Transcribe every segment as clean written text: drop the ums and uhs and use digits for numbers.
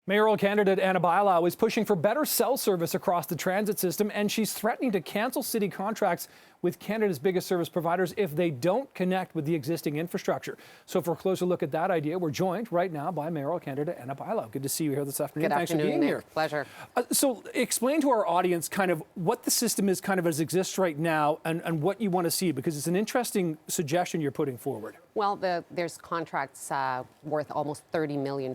Mayoral candidate Ana Bailao is pushing for better cell service across the transit system, and she's threatening to cancel city contracts with Canada's biggest service providers if they don't connect with the existing infrastructure. So for a closer look at that idea, we're joined right now by mayoral candidate Ana Bailao. Good to see you here this afternoon. Good Thanks afternoon, for being Nick. here. Pleasure. So explain to our audience kind of what the system is kind of as it exists right now and what you want to see, because it's an interesting suggestion you're putting forward. Well, there's contracts worth almost $30 million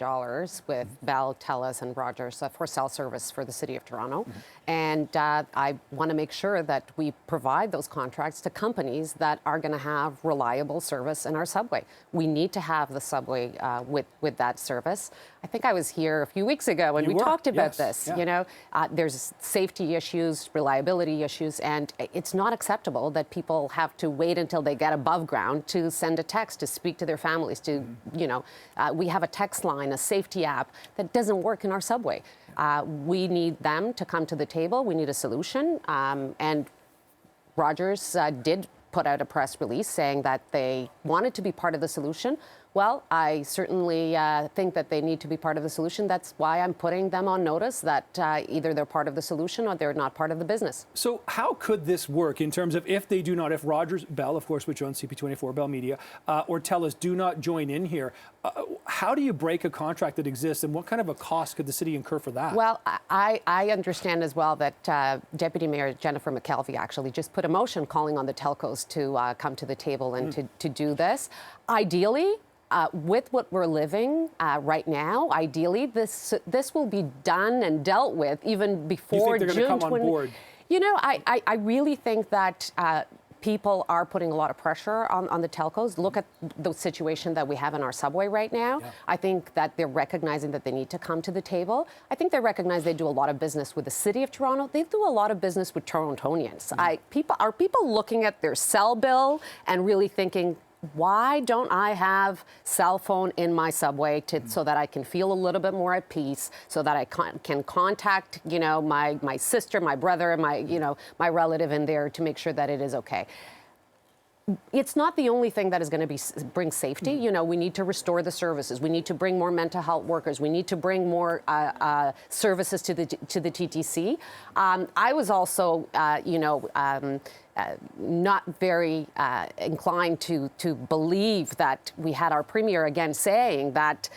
with Bell, Telus and Rogers for cell service for the City of Toronto. And I want to make sure that we provide those contracts to companies that are going to have reliable service in our subway. We need to have the subway with that service. I think I was here a few weeks ago when we talked about this. Yeah. You know, there's safety issues, reliability issues, and it's not acceptable that people have to wait until they get above ground to send a text, to speak to their families, to, you know, we have a text line, a safety app that doesn't work in our subway. We need them to come to the table. We need a solution. And Rogers did put out a press release saying that they wanted to be part of the solution. Well, I certainly think that they need to be part of the solution. That's why I'm putting them on notice that either they're part of the solution or they're not part of the business. So how could this work in terms of if they do not, if Rogers, Bell, of course, which owns CP24, Bell Media, or Telus do not join in here, how do you break a contract that exists, and what kind of a cost could the city incur for that? Well, I understand as well that Deputy Mayor Jennifer McKelvey actually just put a motion calling on the telcos to come to the table and to do this. Ideally, with what we're living right now, ideally, this will be done and dealt with even before June 20. You think they're going to come on board? You know, I really think that people are putting a lot of pressure on the telcos. Look at the situation that we have in our subway right now. Yeah. I think that they're recognizing that they need to come to the table. I think they recognize they do a lot of business with the City of Toronto. They do a lot of business with Torontonians. Are people looking at their cell bill and really thinking, why don't I have cell phone in my subway so that I can feel a little bit more at peace, so that I can contact, you know, my sister, my brother, my relative in there to make sure that it is okay. It's not the only thing that is going to bring safety. You know, we need to restore the services. We need to bring more mental health workers. We need to bring more services to the TTC. I was also, not very inclined to believe that we had our premier again saying that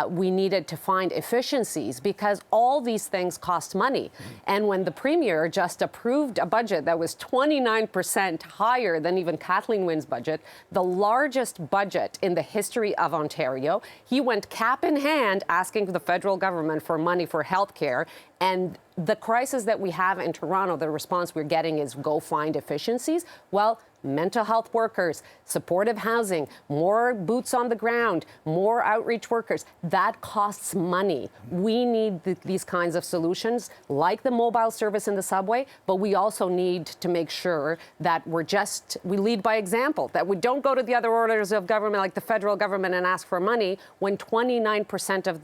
we needed to find efficiencies, because all these things cost money. And when the premier just approved a budget that was 29% higher than even Kathleen Wynne's budget, the largest budget in the history of Ontario, he went cap in hand asking the federal government for money for healthcare. And the crisis that we have in Toronto, the response we're getting is go find efficiencies. Well, mental health workers, supportive housing, more boots on the ground, more outreach workers, that costs money. We need these kinds of solutions, like the mobile service in the subway, but we also need to make sure that we lead by example, that we don't go to the other orders of government, like the federal government, and ask for money when 29% of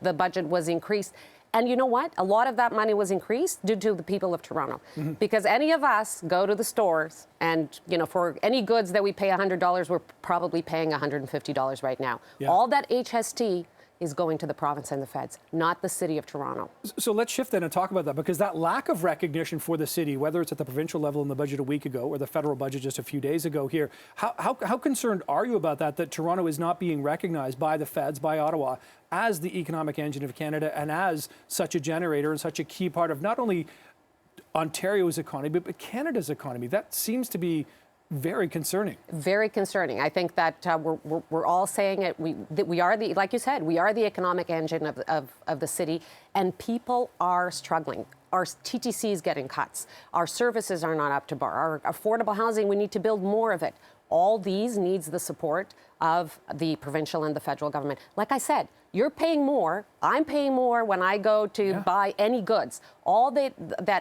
the budget was increased. And you know what? A lot of that money was increased due to the people of Toronto. Because any of us go to the stores and, you know, for any goods that we pay $100, we're probably paying $150 right now. Yeah. All that HST is going to the province and the feds, not the City of Toronto. So let's shift then and talk about that, because that lack of recognition for the city, whether it's at the provincial level in the budget a week ago or the federal budget just a few days ago here, how concerned are you about that Toronto is not being recognized by the feds, by Ottawa, as the economic engine of Canada and as such a generator and such a key part of not only Ontario's economy, but Canada's economy? That seems to be very concerning. Very concerning. I think that we're all saying it. We are the, like you said, we are the economic engine of the city, and people are struggling. Our TTC is getting cuts. Our services are not up to bar. Our affordable housing, we need to build more of it. All these needs the support of the provincial and the federal government. Like I said, you're paying more, I'm paying more when I go to buy any goods. All that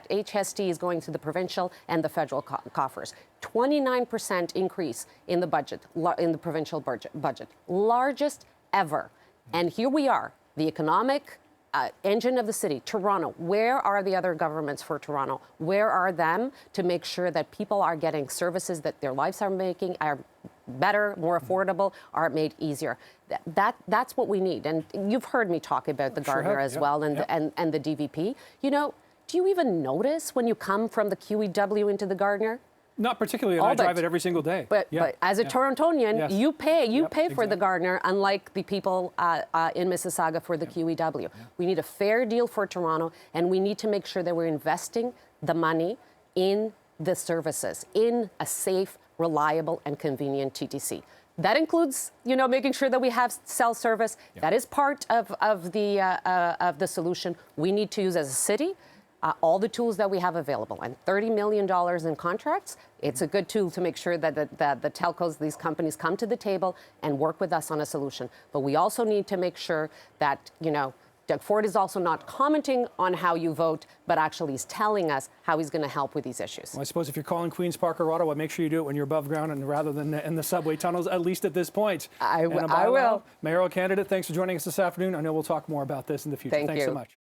HST is going to the provincial and the federal coffers. 29% increase in the budget, in the provincial budget, largest ever. And here we are, the economic engine of the city, Toronto. Where are the other governments for Toronto? Where are them to make sure that people are getting services that their lives are better, more affordable, are made easier. That's what we need. And you've heard me talk about the Gardner as well and the DVP. You know, do you even notice when you come from the QEW into the Gardner? Not particularly, and I drive it every single day. But as a Torontonian, you pay for the Gardner, unlike the people in Mississauga for the QEW. We need a fair deal for Toronto, and we need to make sure that we're investing the money in the services, in a safe, reliable, and convenient TTC. That includes, you know, making sure that we have cell service. That is part of the solution. We need to use as a city all the tools that we have available, and $30 million in contracts. It's a good tool to make sure that the telcos, these companies, come to the table and work with us on a solution. But we also need to make sure that, you know, Doug Ford is also not commenting on how you vote, but actually he's telling us how he's going to help with these issues. Well, I suppose if you're calling Queen's Park or Ottawa, make sure you do it when you're above ground and rather than in the subway tunnels, at least at this point. I Ana Bailao, will. Mayoral candidate, thanks for joining us this afternoon. I know we'll talk more about this in the future. Thanks so much.